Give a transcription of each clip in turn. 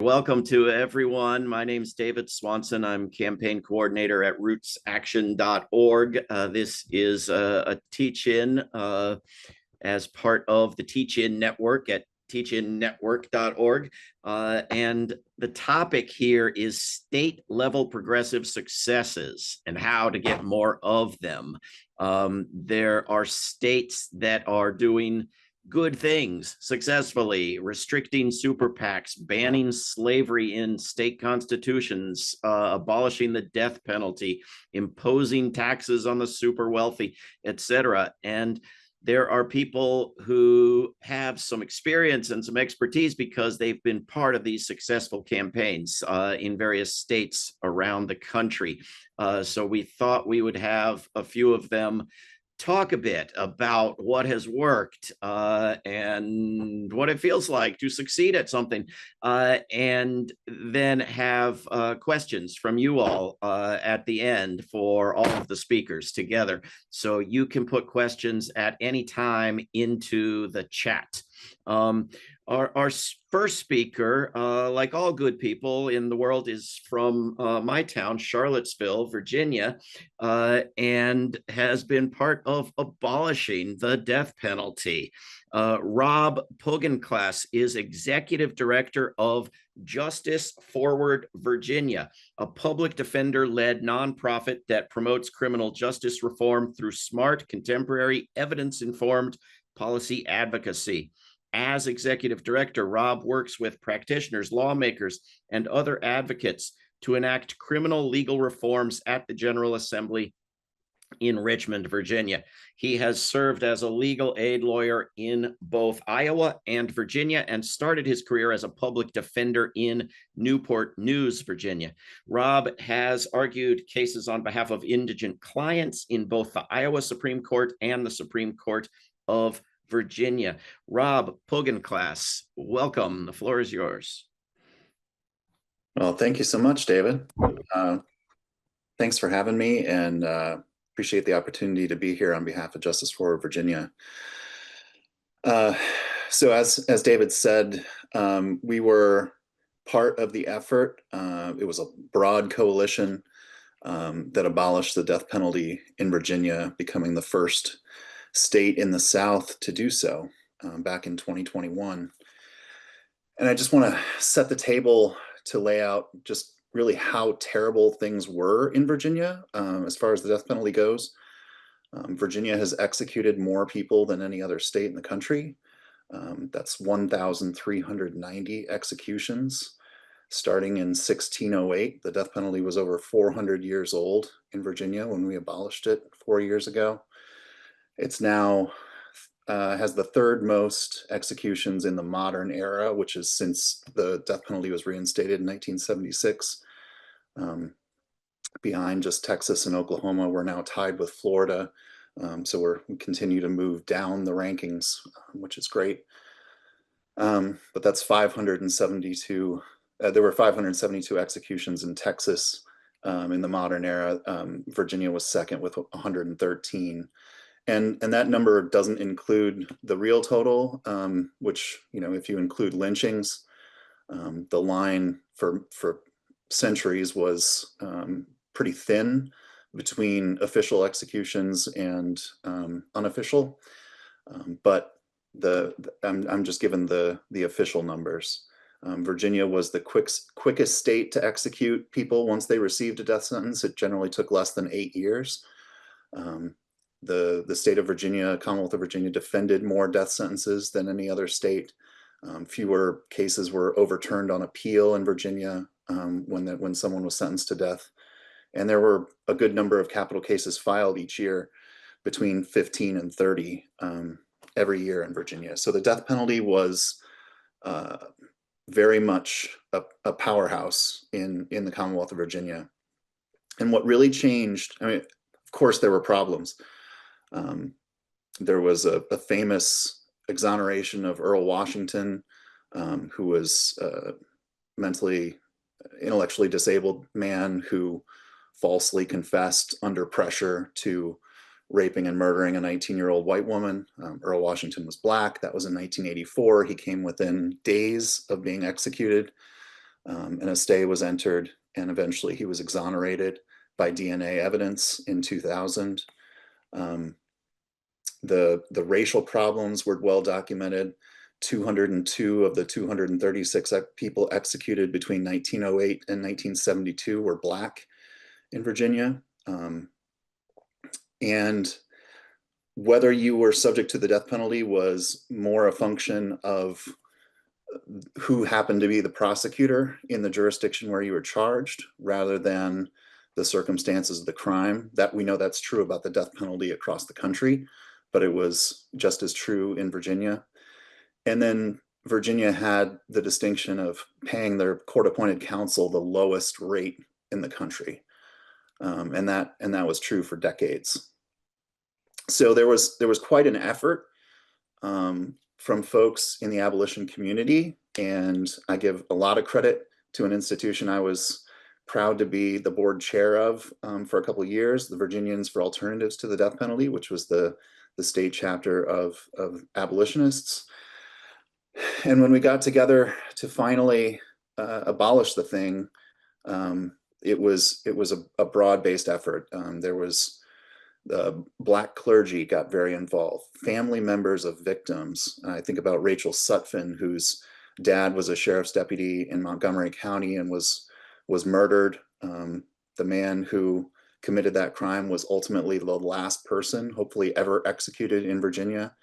Welcome to everyone. My name is David Swanson. I'm campaign coordinator at RootsAction.org. This is a teach-in as part of the teach-in network at teachinnetwork.org. And the topic here is state-level progressive successes and how to get more of them. There are states that are doing good things successfully, restricting super PACs, banning slavery in state constitutions, abolishing the death penalty, imposing taxes on the super wealthy, etc. And there are people who have some experience and some expertise because they've been part of these successful campaigns in various states around the country. So we thought we would have a few of them talk a bit about what has worked and what it feels like to succeed at something, and then have questions from you all at the end for all of the speakers together. So you can put questions at any time into the chat. Our first speaker, like all good people in the world, is from my town, Charlottesville, Virginia, and has been part of abolishing the death penalty. Rob Poggenklass is executive director of Justice Forward Virginia, a public defender-led nonprofit that promotes criminal justice reform through smart, contemporary, evidence-informed policy advocacy. As executive director, Rob works with practitioners, lawmakers, and other advocates to enact criminal legal reforms at the General Assembly in Richmond, Virginia. He has served as a legal aid lawyer in both Iowa and Virginia and started his career as a public defender in Newport News, Virginia. Rob has argued cases on behalf of indigent clients in both the Iowa Supreme Court and the Supreme Court of Virginia. Rob Poggenklass, welcome. The floor is yours. Well, thank you so much, David. Thanks for having me, and appreciate the opportunity to be here on behalf of Justice Forward Virginia. So as David said, we were part of the effort. It was a broad coalition that abolished the death penalty in Virginia, becoming the first state in the South to do so back in 2021. And I just want to set the table to lay out just really how terrible things were in Virginia as far as the death penalty goes. Virginia has executed more people than any other state in the country. That's 1,390 executions. Starting in 1608, the death penalty was over 400 years old in Virginia when we abolished it 4 years ago. It's now has the third most executions in the modern era, which is since the death penalty was reinstated in 1976. Behind just Texas and Oklahoma, we're now tied with Florida. So we continue to move down the rankings, which is great. But that's 572. There were 572 executions in Texas in the modern era. Virginia was second with 113. And that number doesn't include the real total, which, if you include lynchings, the line for centuries was pretty thin between official executions and unofficial. But I'm just given the official numbers. Virginia was the quickest state to execute people once they received a death sentence. It generally took less than 8 years. The state of Virginia, Commonwealth of Virginia, defended more death sentences than any other state. Fewer cases were overturned on appeal in Virginia when someone was sentenced to death. And there were a good number of capital cases filed each year, between 15 and 30 every year in Virginia. So the death penalty was very much a powerhouse in the Commonwealth of Virginia. And what really changed, of course, there were problems. There was a famous exoneration of Earl Washington, who was a intellectually disabled man who falsely confessed under pressure to raping and murdering a 19-year-old white woman. Earl Washington was Black. That was in 1984. He came within days of being executed. and a stay was entered, and eventually he was exonerated by DNA evidence in 2000. The racial problems were well documented. 202 of the 236 people executed between 1908 and 1972 were Black in Virginia. And whether you were subject to the death penalty was more a function of who happened to be the prosecutor in the jurisdiction where you were charged, rather than the circumstances of the crime. That we know that's true about the death penalty across the country, but it was just as true in Virginia. And then Virginia had the distinction of paying their court-appointed counsel the lowest rate in the country, and that was true for decades. So there was quite an effort from folks in the abolition community, and I give a lot of credit to an institution I was proud to be the board chair of for a couple of years, the Virginians for Alternatives to the Death Penalty, which was the state chapter of abolitionists. And when we got together to finally abolish the thing, it was a broad-based effort. There was the Black clergy got very involved, family members of victims. I think about Rachel Sutphin, whose dad was a sheriff's deputy in Montgomery County and was murdered. The man who committed that crime was ultimately the last person, hopefully ever executed in Virginia.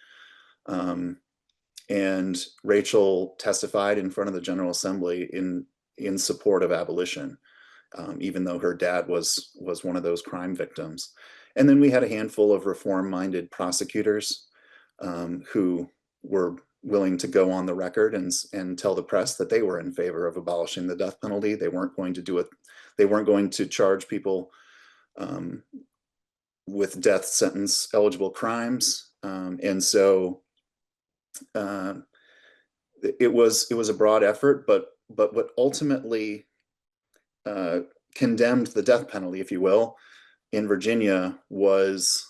And Rachel testified in front of the General Assembly in support of abolition, even though her dad was one of those crime victims. And then we had a handful of reform-minded prosecutors who were willing to go on the record and tell the press that they were in favor of abolishing the death penalty. They weren't going to do it. They weren't going to charge people with death sentence eligible crimes. And so it was a broad effort, but what ultimately condemned the death penalty, if you will, in Virginia was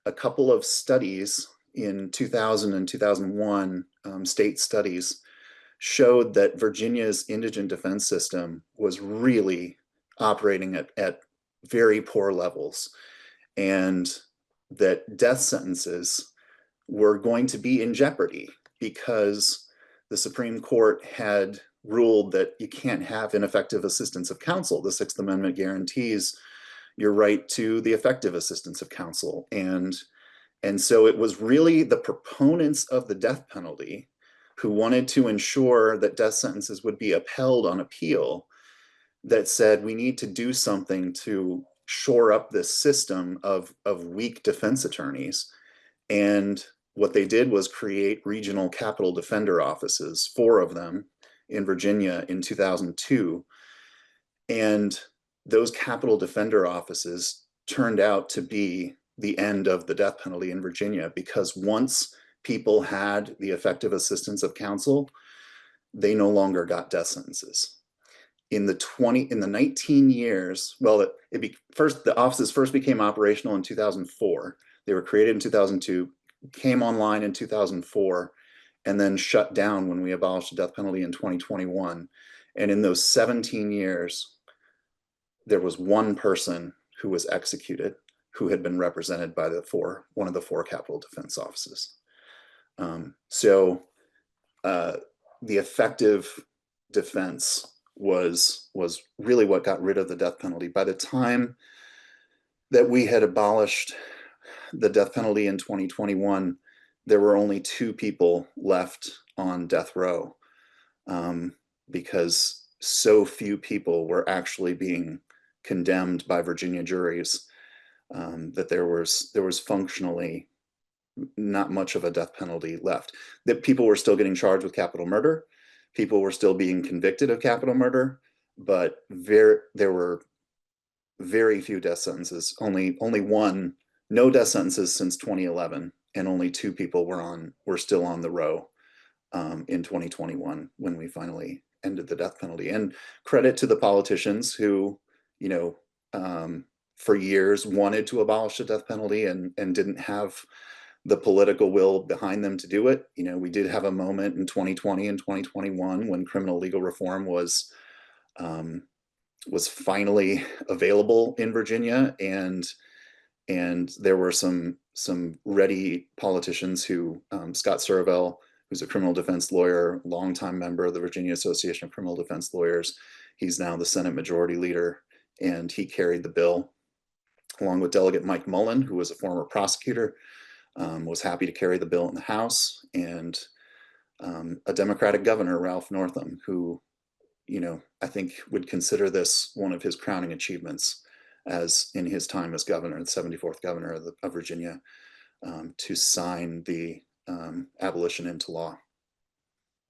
a couple of studies in 2000 and 2001, state studies showed that Virginia's indigent defense system was really operating at very poor levels, and that death sentences were going to be in jeopardy because the Supreme Court had ruled that you can't have ineffective assistance of counsel. The Sixth Amendment guarantees your right to the effective assistance of counsel. And so it was really the proponents of the death penalty who wanted to ensure that death sentences would be upheld on appeal that said, we need to do something to shore up this system of weak defense attorneys. And what they did was create regional capital defender offices, 4 of them in Virginia in 2002. And those capital defender offices turned out to be the end of the death penalty in Virginia, because once people had the effective assistance of counsel, they no longer got death sentences. In the 19 years, well, the offices first became operational in 2004. They were created in 2002, came online in 2004, and then shut down when we abolished the death penalty in 2021. And in those 17 years, there was one person who was executed who had been represented by one of the 4 capital defense offices. So the effective defense was really what got rid of the death penalty. By the time that we had abolished the death penalty in 2021, there were only 2 people left on death row, because so few people were actually being condemned by Virginia juries, that there was functionally not much of a death penalty left. That people were still getting charged with capital murder, people were still being convicted of capital murder, but there were very few death sentences. Only one, no death sentences since 2011, and only 2 people were still on the row in 2021 when we finally ended the death penalty. And credit to the politicians who, for years wanted to abolish the death penalty and didn't have the political will behind them to do it. We did have a moment in 2020 and 2021 when criminal legal reform was was finally available in Virginia, and there were some ready politicians who, Scott Survell, who's a criminal defense lawyer, longtime member of the Virginia Association of Criminal Defense Lawyers. He's now the Senate Majority Leader, and he carried the bill, along with Delegate Mike Mullen, who was a former prosecutor, was happy to carry the bill in the House, and a Democratic governor, Ralph Northam, who, I think would consider this one of his crowning achievements as in his time as governor, the 74th governor of Virginia, to sign the abolition into law.